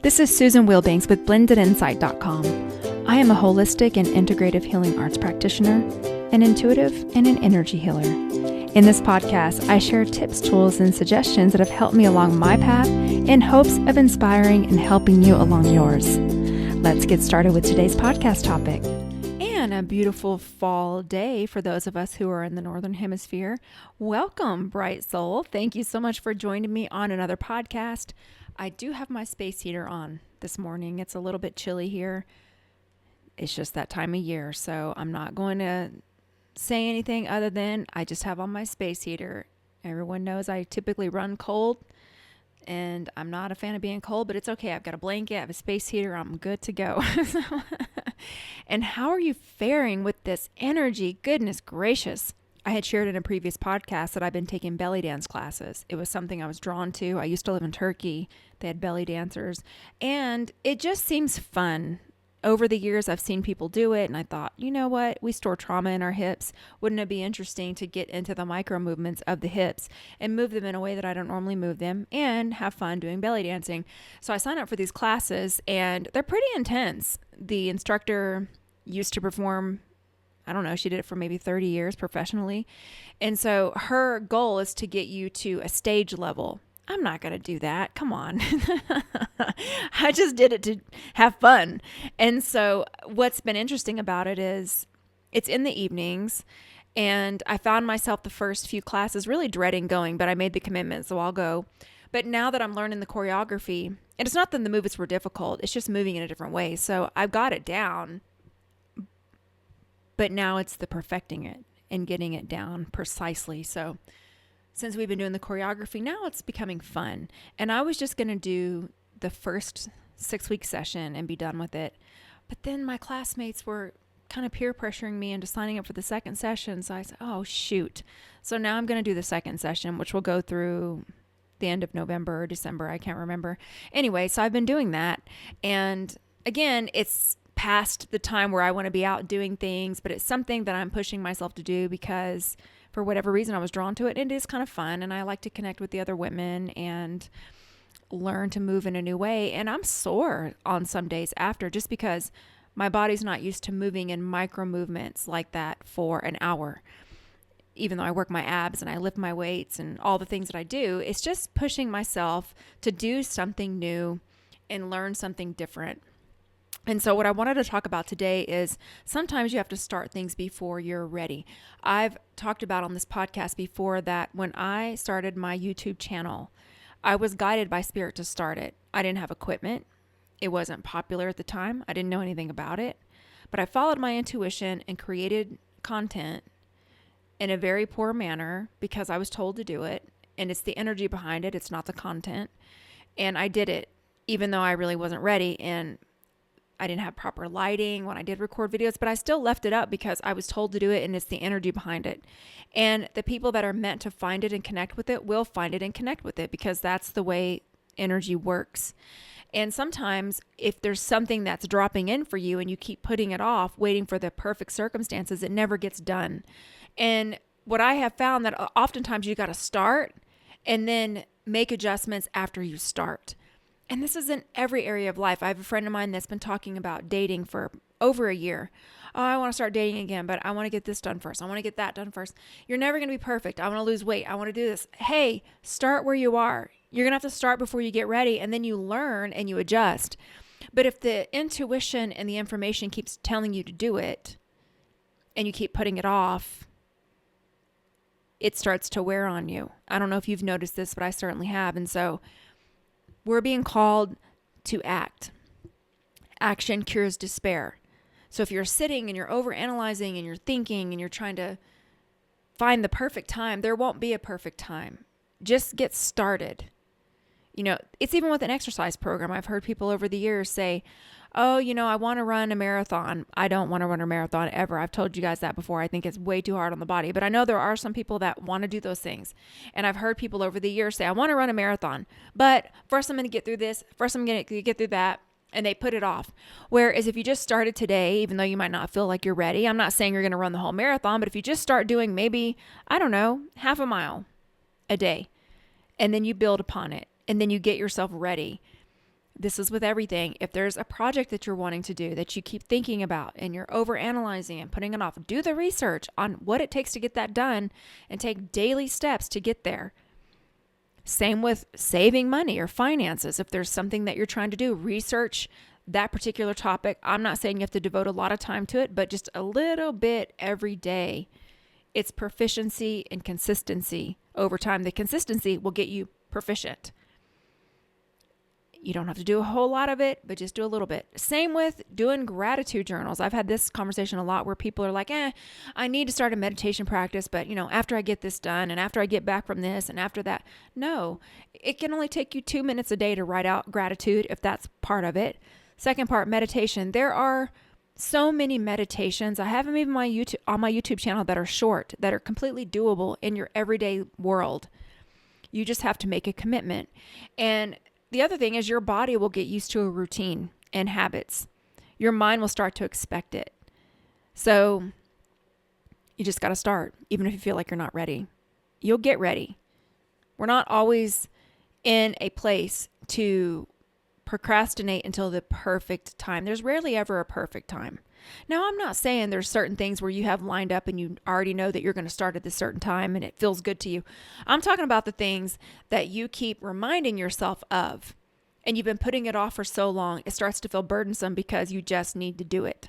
This is Susan Wilbanks with blendedinsight.com. I am a holistic and integrative healing arts practitioner, an intuitive, and an energy healer. In this podcast, I share tips, tools, and suggestions that have helped me along my path in hopes of inspiring and helping you along yours. Let's get started with today's podcast topic. And a beautiful fall day for those of us who are in the Northern Hemisphere. Welcome, bright soul. Thank you so much for joining me on another podcast. I do have my space heater on this morning. It's a little bit chilly here. It's just that time of year, so I'm not going to say anything other than I just have on my space heater. Everyone knows I typically run cold, and I'm not a fan of being cold, but it's okay. I've got a blanket, I have a space heater, I'm good to go. And how are you faring with this energy? Goodness gracious. I had shared in a previous podcast that I've been taking belly dance classes. It was something I was drawn to. I used to live in Turkey. They had belly dancers, and it just seems fun. Over the years, I've seen people do it, and I thought, you know what? We store trauma in our hips. Wouldn't it be interesting to get into the micro movements of the hips and move them in a way that I don't normally move them and have fun doing belly dancing? So I signed up for these classes, and they're pretty intense. The instructor used to perform, I don't know, she did it for maybe 30 years professionally. And so her goal is to get you to a stage level. I'm not going to do that. Come on. I just did it to have fun. And so what's been interesting about it is it's in the evenings, and I found myself the first few classes really dreading going, but I made the commitment, so I'll go. But now that I'm learning the choreography, and it's not that the movements were difficult, it's just moving in a different way. So I've got it down, but now it's the perfecting it and getting it down precisely. So since we've been doing the choreography, now it's becoming fun. And I was just going to do the first 6-week session and be done with it. But then my classmates were kind of peer pressuring me into signing up for the second session. So I said, oh, shoot. So now I'm going to do the second session, which will go through the end of November or December. I can't remember. Anyway, so I've been doing that. And again, it's past the time where I want to be out doing things, but it's something that I'm pushing myself to do because for whatever reason I was drawn to it, and it is kind of fun, and I like to connect with the other women and learn to move in a new way. And I'm sore on some days after, just because my body's not used to moving in micro movements like that for an hour. Even though I work my abs and I lift my weights and all the things that I do, it's just pushing myself to do something new and learn something different. And so what I wanted to talk about today is sometimes you have to start things before you're ready. I've talked about on this podcast before that when I started my YouTube channel, I was guided by spirit to start it. I didn't have equipment. It wasn't popular at the time. I didn't know anything about it. But I followed my intuition and created content in a very poor manner because I was told to do it. And it's the energy behind it. It's not the content. And I did it even though I really wasn't ready. And I didn't have proper lighting when I did record videos, but I still left it up because I was told to do it, and it's the energy behind it. And the people that are meant to find it and connect with it will find it and connect with it because that's the way energy works. And sometimes if there's something that's dropping in for you and you keep putting it off, waiting for the perfect circumstances, it never gets done. And what I have found that oftentimes you got to start and then make adjustments after you start. And this is in every area of life. I have a friend of mine that's been talking about dating for over a year. Oh, I want to start dating again, but I want to get this done first. I want to get that done first. You're never going to be perfect. I want to lose weight. I want to do this. Hey, start where you are. You're going to have to start before you get ready, and then you learn and you adjust. But if the intuition and the information keeps telling you to do it and you keep putting it off, it starts to wear on you. I don't know if you've noticed this, but I certainly have. And so we're being called to act. Action cures despair. So if you're sitting and you're overanalyzing and you're thinking and you're trying to find the perfect time, there won't be a perfect time. Just get started. You know, it's even with an exercise program. I've heard people over the years say, oh, you know, I want to run a marathon. I don't want to run a marathon ever. I've told you guys that before. I think it's way too hard on the body. But I know there are some people that want to do those things. And I've heard people over the years say, I want to run a marathon, but first I'm going to get through this. First I'm going to get through that. And they put it off. Whereas if you just started today, even though you might not feel like you're ready, I'm not saying you're going to run the whole marathon, but if you just start doing maybe, I don't know, half a mile a day, and then you build upon it, and then you get yourself ready, This is with everything. If there's a project that you're wanting to do that you keep thinking about and you're overanalyzing and putting it off, do the research on what it takes to get that done and take daily steps to get there. Same with saving money or finances. If there's something that you're trying to do, research that particular topic. I'm not saying you have to devote a lot of time to it, but just a little bit every day. It's proficiency and consistency over time. The consistency will get you proficient. You don't have to do a whole lot of it, but just do a little bit. Same with doing gratitude journals. I've had this conversation a lot where people are like, I need to start a meditation practice, but after I get this done and after I get back from this and after that. No, it can only take you 2 minutes a day to write out gratitude if that's part of it. Second part, meditation. There are so many meditations. I have them even on my YouTube channel that are short, that are completely doable in your everyday world. You just have to make a commitment. And the other thing is your body will get used to a routine and habits. Your mind will start to expect it. So you just got to start, even if you feel like you're not ready. You'll get ready. We're not always in a place to procrastinate until the perfect time. There's rarely ever a perfect time. Now, I'm not saying there's certain things where you have lined up and you already know that you're going to start at this certain time and it feels good to you. I'm talking about the things that you keep reminding yourself of and you've been putting it off for so long, it starts to feel burdensome because you just need to do it.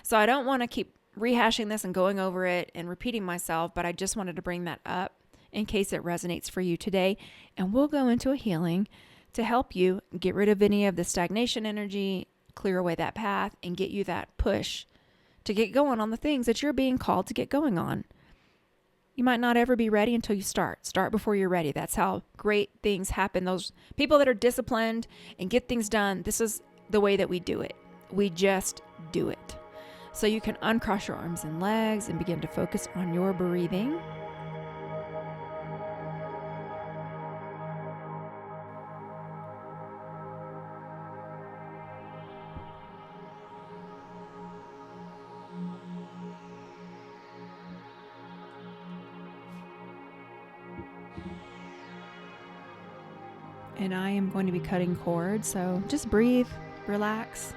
So I don't want to keep rehashing this and going over it and repeating myself, but I just wanted to bring that up in case it resonates for you today. And we'll go into a healing to help you get rid of any of the stagnation energy, clear away that path, and get you that push to get going on the things that you're being called to get going on. You might not ever be ready until you start. Start before you're ready. That's how great things happen. Those people that are disciplined and get things done, this is the way that we do it. We just do it. So you can uncross your arms and legs and begin to focus on your breathing. And I am going to be cutting cords, so just breathe, relax.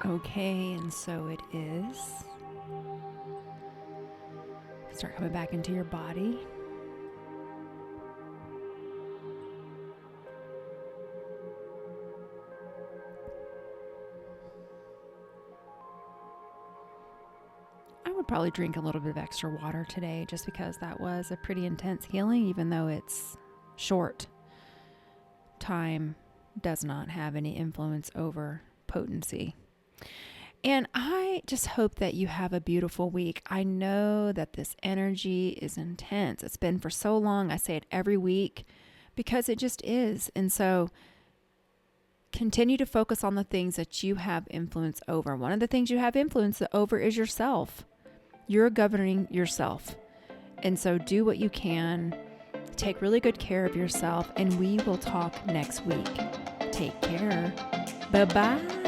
Okay, and so it is. Start coming back into your body. would probably drink a little bit of extra water today just because that was a pretty intense healing, even though it's short. Time does not have any influence over potency. And I just hope that you have a beautiful week. I know that this energy is intense. It's been for so long. I say it every week because it just is. And so continue to focus on the things that you have influence over. One of the things you have influence over is yourself. You're governing yourself. And so do what you can. Take really good care of yourself. And we will talk next week. Take care. Bye-bye.